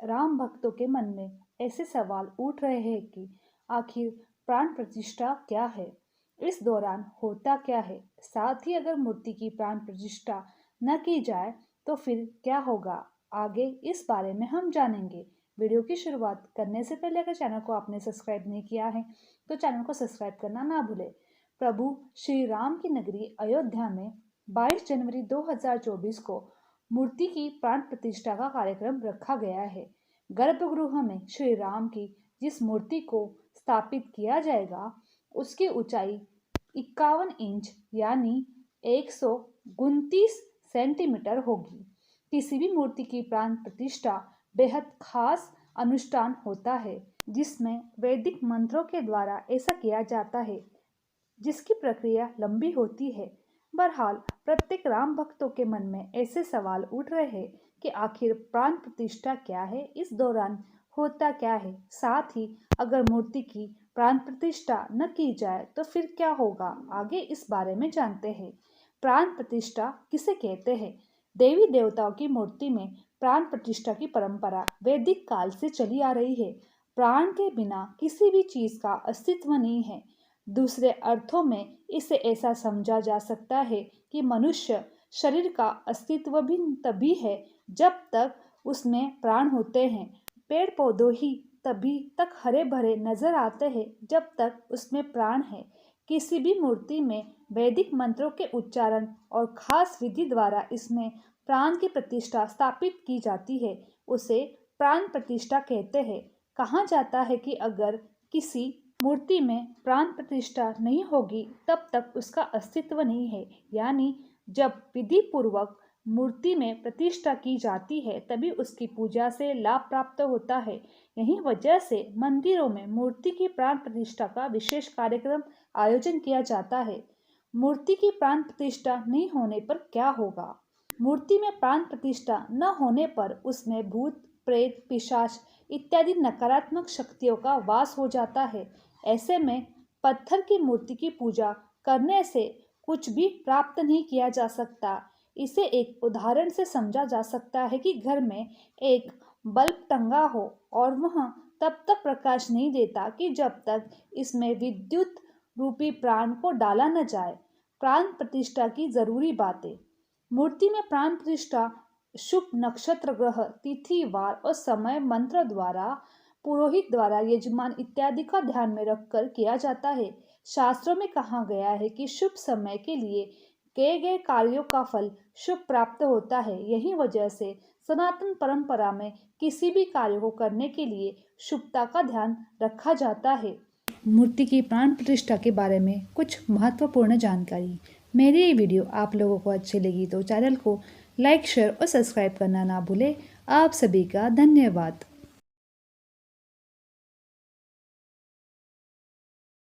राम भक्तों के मन में ऐसे सवाल उठ रहे हैं कि आखिर प्राण प्रतिष्ठा क्या है, इस दौरान होता क्या है, साथ ही अगर मूर्ति की प्राण प्रतिष्ठा न की जाए तो फिर क्या होगा। आगे इस बारे में हम जानेंगे। वीडियो की शुरुआत करने से पहले अगर चैनल को आपने सब्सक्राइब नहीं किया है तो चैनल को सब्सक्राइब करना ना भूलें। प्रभु श्री राम की नगरी अयोध्या में 22 जनवरी 2024 को मूर्ति की प्राण प्रतिष्ठा का कार्यक्रम रखा गया है। गर्भगृह में श्री राम की जिस मूर्ति को स्थापित किया जाएगा उसकी ऊंचाई 51 इंच यानी 129 सेंटीमीटर होगी। किसी भी मूर्ति की प्राण प्रतिष्ठा बेहद खास अनुष्ठान होता है जिसमें वैदिक मंत्रों के द्वारा ऐसा किया जाता है, जिसकी प्रक्रिया लंबी होती है। बहरहाल प्रत्येक राम भक्तों के मन में ऐसे सवाल उठ रहे हैं कि आखिर प्राण प्रतिष्ठा क्या है, इस दौरान होता क्या है, साथ ही अगर मूर्ति की प्राण प्रतिष्ठा न की जाए तो फिर क्या होगा। आगे इस बारे में जानते हैं। प्राण प्रतिष्ठा किसे कहते हैं। देवी देवताओं की मूर्ति में प्राण प्रतिष्ठा की परंपरा वैदिक काल से चली आ रही है। प्राण के बिना किसी भी चीज का अस्तित्व नहीं है। दूसरे अर्थों में इसे ऐसा समझा जा सकता है कि मनुष्य शरीर का अस्तित्व भी तभी है जब तक उसमें प्राण होते हैं। पेड़ पौधों ही तभी तक हरे भरे नजर आते हैं जब तक उसमें प्राण है। किसी भी मूर्ति में वैदिक मंत्रों के उच्चारण और खास विधि द्वारा इसमें प्राण की प्रतिष्ठा स्थापित की जाती है, उसे प्राण प्रतिष्ठा कहते हैं। कहा जाता है कि अगर किसी मूर्ति में प्राण प्रतिष्ठा नहीं होगी तब तक उसका अस्तित्व नहीं है, यानी जब विधि पूर्वक मूर्ति में प्रतिष्ठा की जाती है तभी उसकी पूजा से लाभ प्राप्त होता है। यही वजह से मंदिरों में मूर्ति की प्राण प्रतिष्ठा का विशेष कार्यक्रम आयोजन किया जाता है। मूर्ति की प्राण प्रतिष्ठा नहीं होने पर क्या होगा। मूर्ति में प्राण प्रतिष्ठा न होने पर उसमें भूत प्रेत पिशाच इत्यादि नकारात्मक शक्तियों का वास हो जाता है। ऐसे में पत्थर की मूर्ति की पूजा करने से कुछ भी प्राप्त नहीं किया जा सकता। इसे एक उदाहरण से समझा जा सकता है कि घर में एक बल्ब टंगा हो और वह तब तक प्रकाश नहीं देता कि जब तक इसमें विद्युत रूपी प्राण को डाला न जाए। प्राण प्रतिष्ठा की जरूरी बातें। मूर्ति में प्राण प्रतिष्ठा शुभ नक्षत्र ग्रह तिथि वार और समय मंत्र द्वारा पुरोहित द्वारा यजमान इत्यादि का ध्यान में रखकर किया जाता है। शास्त्रों में कहा गया है कि शुभ समय के लिए किए गए कार्यों का फल शुभ प्राप्त होता है। यही वजह से सनातन परंपरा में किसी भी कार्य को करने के लिए शुभता का ध्यान रखा जाता है। मूर्ति की प्राण प्रतिष्ठा के बारे में कुछ महत्वपूर्ण जानकारी। मेरी ये वीडियो आप लोगों को अच्छी लगी तो चैनल को लाइक शेयर और सब्सक्राइब करना ना भूलें। आप सभी का धन्यवाद।